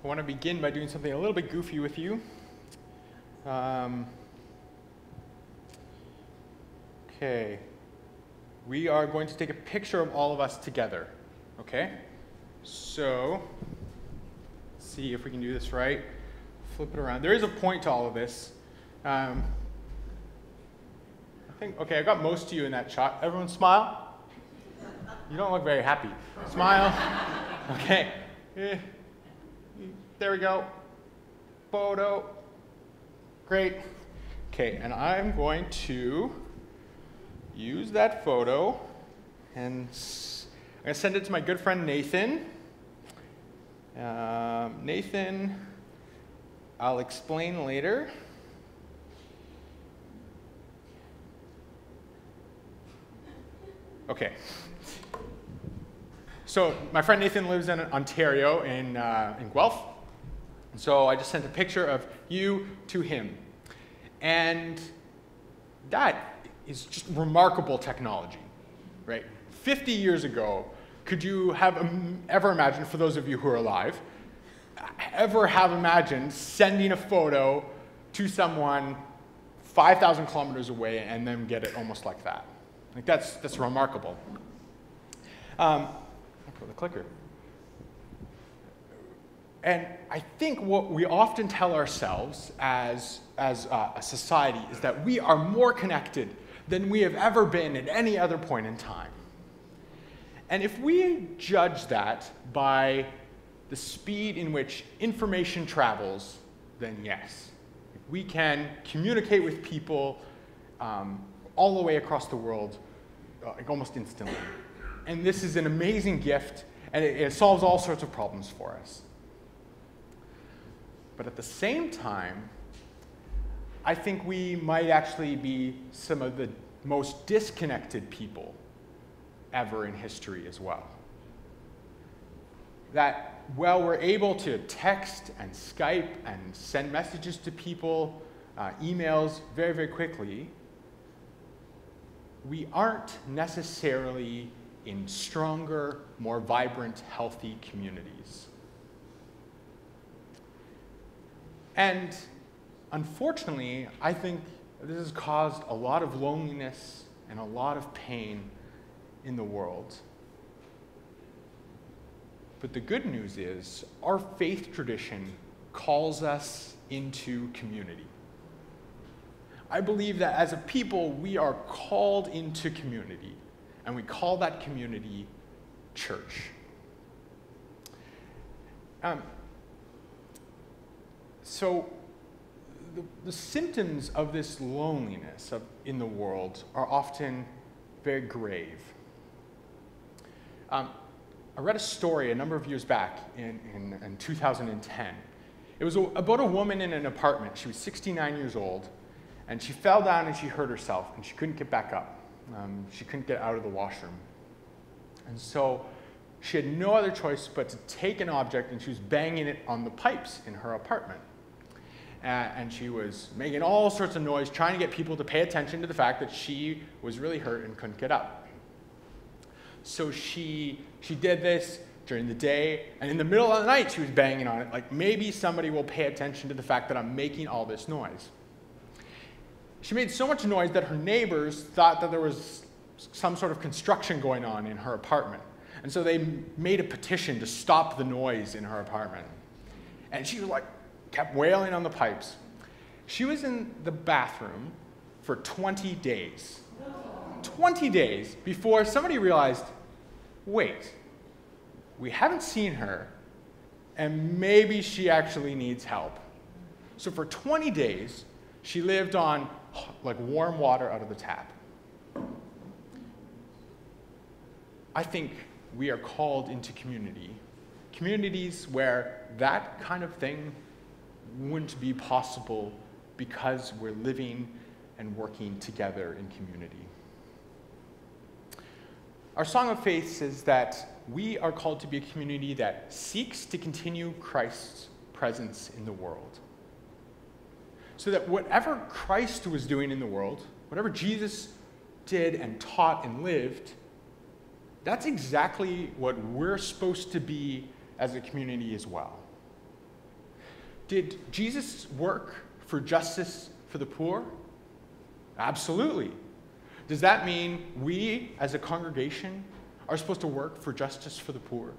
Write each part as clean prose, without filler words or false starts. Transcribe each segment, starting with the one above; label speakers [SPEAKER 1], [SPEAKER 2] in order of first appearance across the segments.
[SPEAKER 1] I want to begin by doing something a little bit goofy with you. Okay. We are going to take a picture of all of us together. Okay? So, let's see if we can do this right. Flip it around. There is a point to all of this. I got most of you in that shot. Everyone smile. You don't look very happy. Smile. Okay. There we go. Photo. Great. Okay, and I'm going to use that photo and I'm going to send it to my good friend Nathan. Nathan, I'll explain later. Okay. So my friend Nathan lives in Ontario in Guelph. So I just sent a picture of you to him. And that is just remarkable technology, right? 50 years ago, could you have ever imagined, for those of you who are alive, ever have imagined sending a photo to someone 5,000 kilometers away and then get it almost like that? Like that's remarkable. I'll put the clicker. And I think what we often tell ourselves as a society is that we are more connected than we have ever been at any other point in time. And if we judge that by the speed in which information travels, then yes, we can communicate with people all the way across the world almost instantly. And this is an amazing gift, and it solves all sorts of problems for us. But at the same time, I think we might actually be some of the most disconnected people ever in history as well. That while we're able to text and Skype and send messages to people, emails very, very quickly, we aren't necessarily in stronger, more vibrant, healthy communities. And unfortunately, I think this has caused a lot of loneliness and a lot of pain in the world. But the good news is, our faith tradition calls us into community. I believe that as a people, we are called into community, and we call that community church. So the symptoms of this loneliness in the world are often very grave. I read a story a number of years back in 2010. It was about a woman in an apartment. She was 69 years old, and she fell down and she hurt herself, and she couldn't get back up. She couldn't get out of the washroom. And so she had no other choice but to take an object, and she was banging it on the pipes in her apartment. And she was making all sorts of noise, trying to get people to pay attention to the fact that she was really hurt and couldn't get up. So she did this during the day, and in the middle of the night she was banging on it, like maybe somebody will pay attention to the fact that I'm making all this noise. She made so much noise that her neighbors thought that there was some sort of construction going on in her apartment. And so they made a petition to stop the noise in her apartment. And she was kept wailing on the pipes. She was in the bathroom for 20 days. 20 days before somebody realized, wait, we haven't seen her, and maybe she actually needs help. So for 20 days, she lived on warm water out of the tap. I think we are called into communities where that kind of thing wouldn't be possible because we're living and working together in community. Our Song of Faith says that we are called to be a community that seeks to continue Christ's presence in the world. So that whatever Christ was doing in the world, whatever Jesus did and taught and lived, that's exactly what we're supposed to be as a community as well. Did Jesus work for justice for the poor? Absolutely. Does that mean we, as a congregation, are supposed to work for justice for the poor?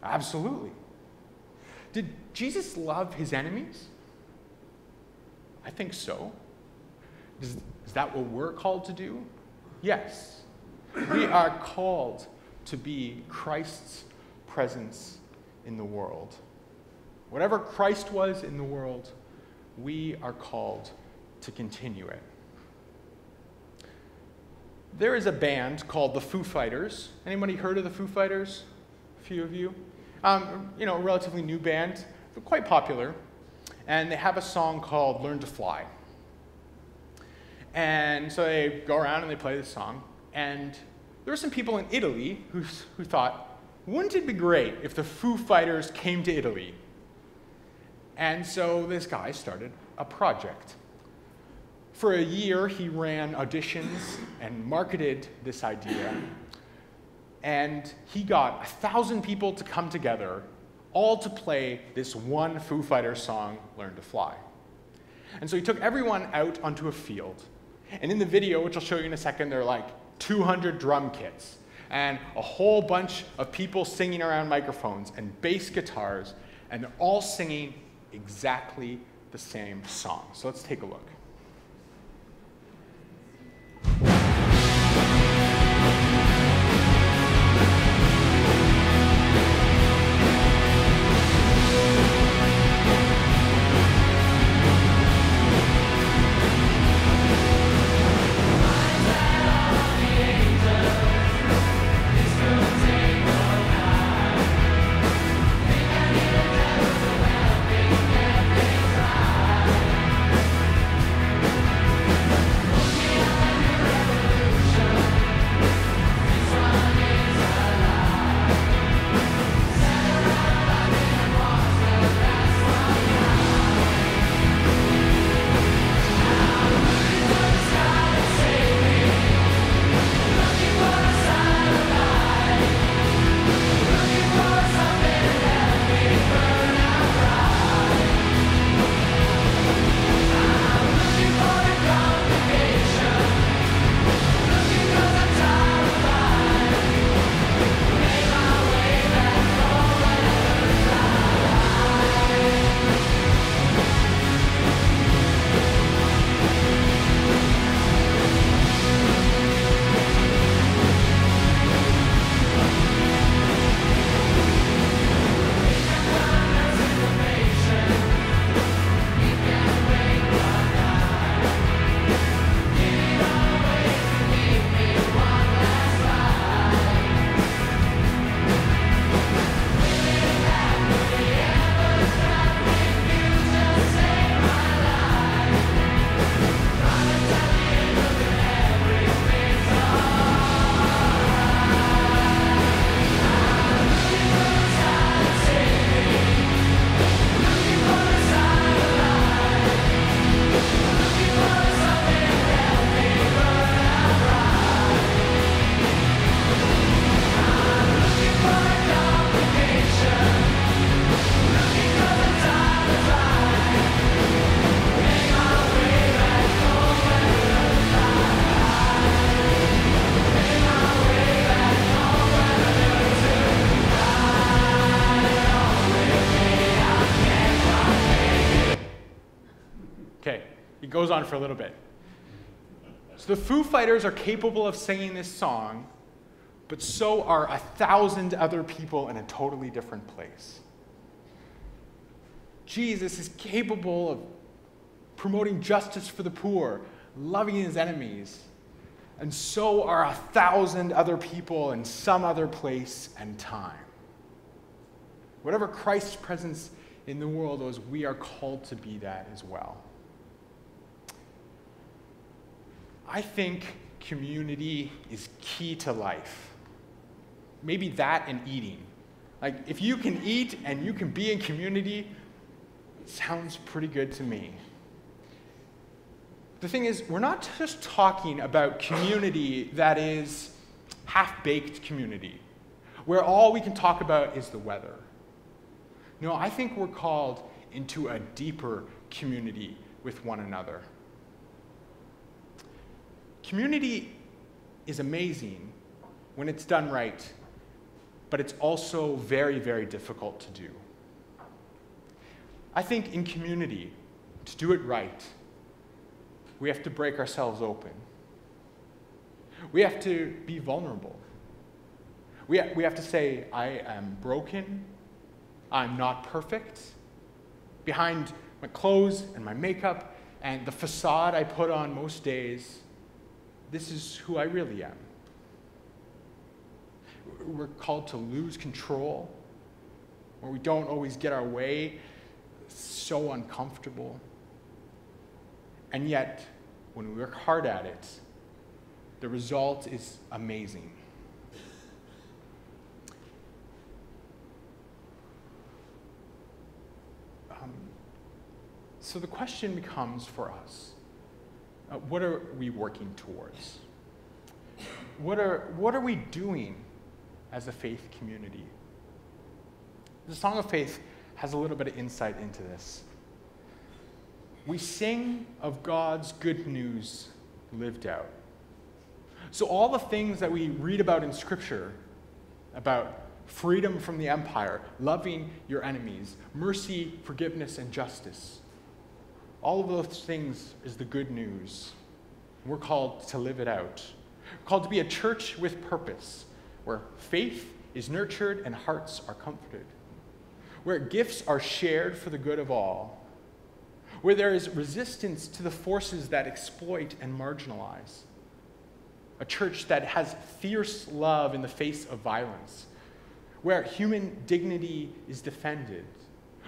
[SPEAKER 1] Absolutely. Did Jesus love his enemies? I think so. Is that what we're called to do? Yes. We are called to be Christ's presence in the world. Whatever Christ was in the world, we are called to continue it. There is a band called the Foo Fighters. Anybody heard of the Foo Fighters? A few of you. A relatively new band, but quite popular. And they have a song called Learn to Fly. And so they go around and they play this song. And there were some people in Italy who thought, wouldn't it be great if the Foo Fighters came to Italy? And so this guy started a project. For a year, he ran auditions and marketed this idea. And he got 1,000 people to come together, all to play this one Foo Fighters song, Learn to Fly. And so he took everyone out onto a field. And in the video, which I'll show you in a second, there are like 200 drum kits and a whole bunch of people singing around microphones and bass guitars, and they're all singing exactly the same song. So let's take a look. Goes on for a little bit. So the Foo Fighters are capable of singing this song, but so are 1,000 other people in a totally different place. Jesus is capable of promoting justice for the poor, loving his enemies, and so are 1,000 other people in some other place and time. Whatever Christ's presence in the world is, we are called to be that as well. I think community is key to life. Maybe that and eating. Like, if you can eat and you can be in community, it sounds pretty good to me. The thing is, we're not just talking about community that is half-baked community, where all we can talk about is the weather. No, I think we're called into a deeper community with one another. Community is amazing when it's done right, but it's also very, very difficult to do. I think in community, to do it right, we have to break ourselves open. We have to be vulnerable. We have to say, I am broken, I'm not perfect. Behind my clothes and my makeup and the facade I put on most days, this is who I really am. We're called to lose control, where we don't always get our way, so uncomfortable. And yet, when we work hard at it, the result is amazing. So the question becomes for us, what are we working towards? What are we doing as a faith community? The Song of Faith has a little bit of insight into this. We sing of God's good news lived out. So all the things that we read about in Scripture, about freedom from the empire, loving your enemies, mercy, forgiveness, and justice, all of those things is the good news. We're called to live it out. We're called to be a church with purpose, where faith is nurtured and hearts are comforted, where gifts are shared for the good of all, where there is resistance to the forces that exploit and marginalize, a church that has fierce love in the face of violence, where human dignity is defended,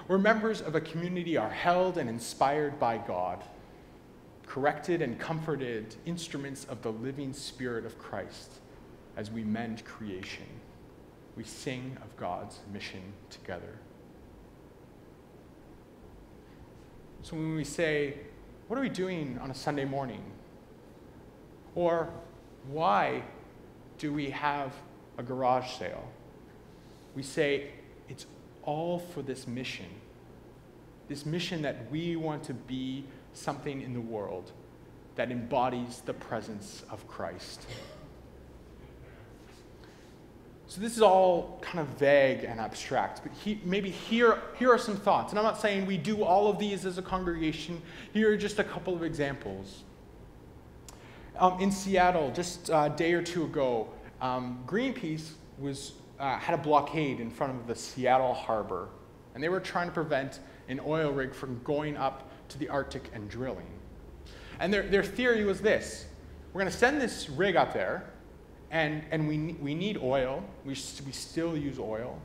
[SPEAKER 1] where members of a community are held and inspired by God, corrected and comforted instruments of the living Spirit of Christ as we mend creation. We sing of God's mission together. So when we say, what are we doing on a Sunday morning? Or why do we have a garage sale? We say, it's all for this mission that we want to be something in the world that embodies the presence of Christ. So this is all kind of vague and abstract, but maybe here are some thoughts. And I'm not saying we do all of these as a congregation. Here are just a couple of examples. In Seattle, just a day or two ago, Greenpeace had a blockade in front of the Seattle harbor, and they were trying to prevent an oil rig from going up to the Arctic and drilling. And their theory was this: we're going to send this rig up there, and we need oil. We still use oil,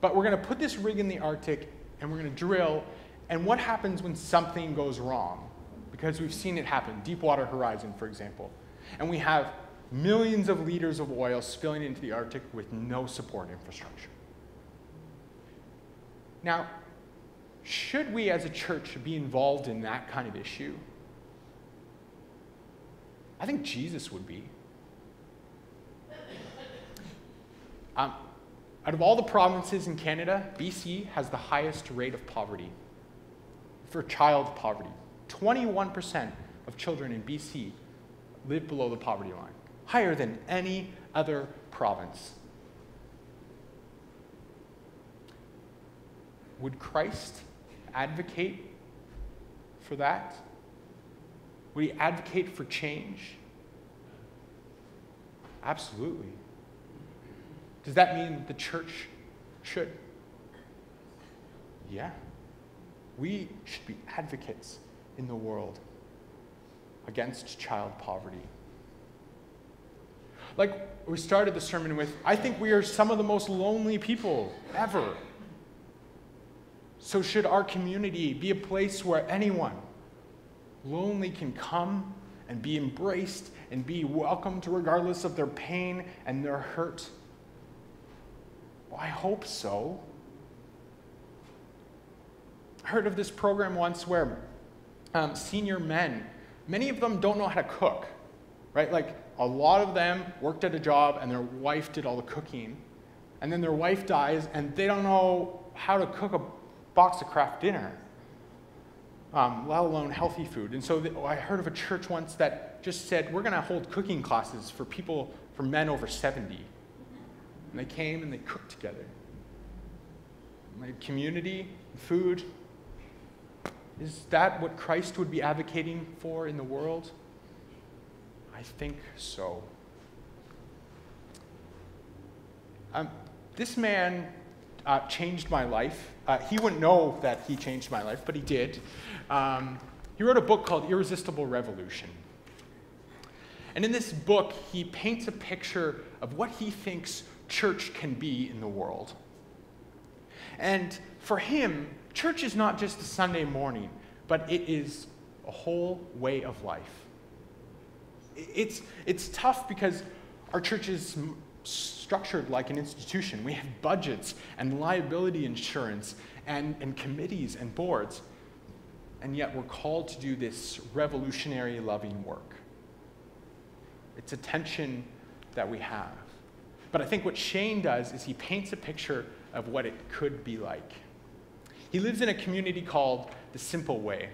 [SPEAKER 1] but we're going to put this rig in the Arctic, and we're going to drill. And what happens when something goes wrong? Because we've seen it happen. Deepwater Horizon, for example, and we have millions of liters of oil spilling into the Arctic with no support infrastructure. Now, should we as a church be involved in that kind of issue? I think Jesus would be. Out of all the provinces in Canada, BC has the highest rate of poverty for child poverty. 21% of children in BC live below the poverty line, higher than any other province. Would Christ advocate for that? Would he advocate for change? Absolutely. Does that mean the church should? Yeah. We should be advocates in the world against child poverty. Like we started the sermon with, I think we are some of the most lonely people ever. So should our community be a place where anyone lonely can come and be embraced and be welcomed regardless of their pain and their hurt? Well, I hope so. I heard of this program once where senior men, many of them don't know how to cook, right? Like a lot of them worked at a job and their wife did all the cooking, and then their wife dies and they don't know how to cook a box of Kraft dinner. let alone healthy food. And so I heard of a church once that just said, we're going to hold cooking classes for men over 70. And they came and they cooked together. My community, food, is that what Christ would be advocating for in the world? I think so. This man changed my life. He wouldn't know that he changed my life, but he did. He wrote a book called Irresistible Revolution. And in this book, he paints a picture of what he thinks church can be in the world. And for him, church is not just a Sunday morning, but it is a whole way of life. It's tough because our church is structured like an institution. We have budgets and liability insurance and committees and boards, and yet we're called to do this revolutionary loving work. It's a tension that we have. But I think what Shane does is he paints a picture of what it could be like. He lives in a community called the Simple Way.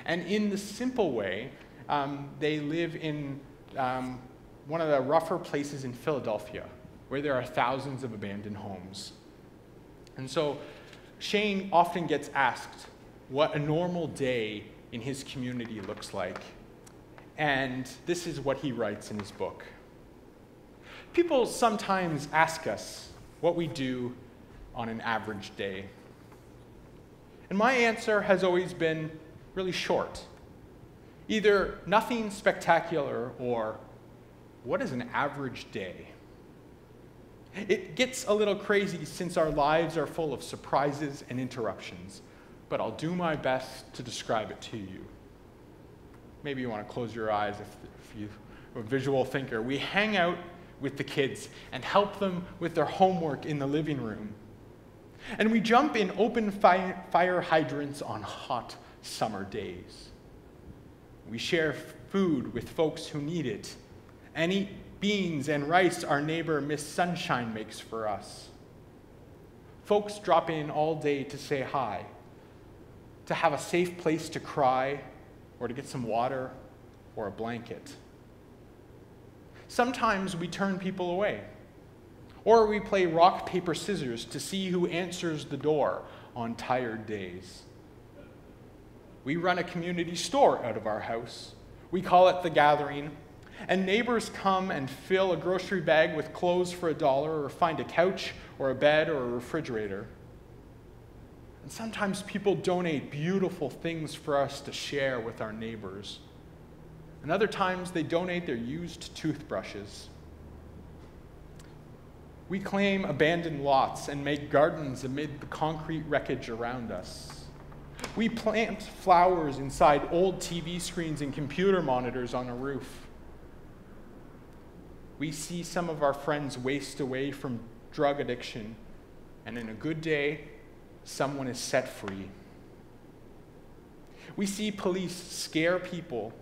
[SPEAKER 1] And in the Simple Way, they live in one of the rougher places in Philadelphia, where there are thousands of abandoned homes. And so Shane often gets asked what a normal day in his community looks like. And this is what he writes in his book. People sometimes ask us what we do on an average day. And my answer has always been really short. Either nothing spectacular or what is an average day? It gets a little crazy since our lives are full of surprises and interruptions, but I'll do my best to describe it to you. Maybe you want to close your eyes if you're a visual thinker. We hang out with the kids and help them with their homework in the living room. And we jump in open fire hydrants on hot summer days. We share food with folks who need it and eat beans and rice our neighbor Miss Sunshine makes for us. Folks drop in all day to say hi, to have a safe place to cry or to get some water or a blanket. Sometimes we turn people away, or we play rock, paper, scissors to see who answers the door on tired days. We run a community store out of our house. We call it The Gathering, and neighbors come and fill a grocery bag with clothes for $1 or find a couch or a bed or a refrigerator. And sometimes people donate beautiful things for us to share with our neighbors. And other times they donate their used toothbrushes. We claim abandoned lots and make gardens amid the concrete wreckage around us. We plant flowers inside old TV screens and computer monitors on a roof. We see some of our friends waste away from drug addiction, and in a good day, someone is set free. We see police scare people,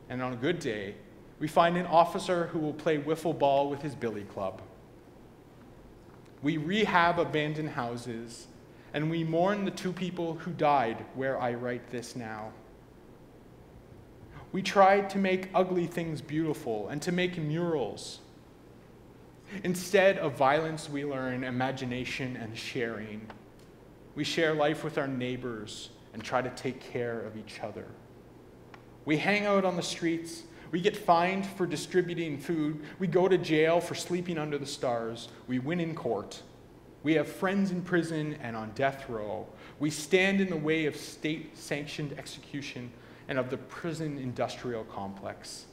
[SPEAKER 1] and on a good day, we find an officer who will play wiffle ball with his billy club. We rehab abandoned houses, and we mourn the 2 people who died where I write this now. We try to make ugly things beautiful and to make murals. Instead of violence, we learn imagination and sharing. We share life with our neighbors and try to take care of each other. We hang out on the streets. We get fined for distributing food. We go to jail for sleeping under the stars. We win in court. We have friends in prison and on death row. We stand in the way of state-sanctioned execution and of the prison industrial complex.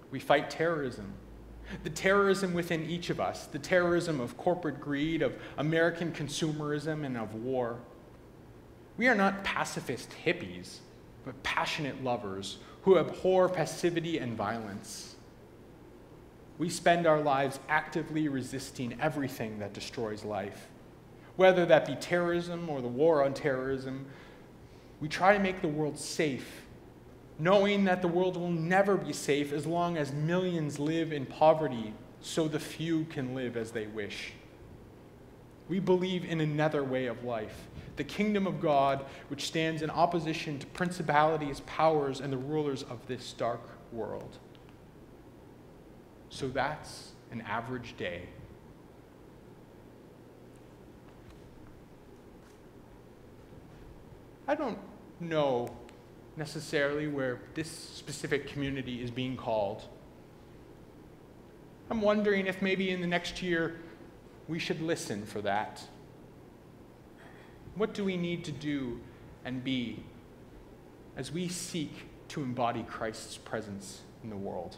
[SPEAKER 1] We fight terrorism. The terrorism within each of us, the terrorism of corporate greed, of American consumerism, and of war. We are not pacifist hippies, but passionate lovers who abhor passivity and violence. We spend our lives actively resisting everything that destroys life. Whether that be terrorism or the war on terrorism, we try to make the world safe, knowing that the world will never be safe as long as millions live in poverty so the few can live as they wish. We believe in another way of life, the kingdom of God, which stands in opposition to principalities, powers, and the rulers of this dark world. So that's an average day. I don't know necessarily where this specific community is being called. I'm wondering if maybe in the next year we should listen for that. What do we need to do and be as we seek to embody Christ's presence in the world?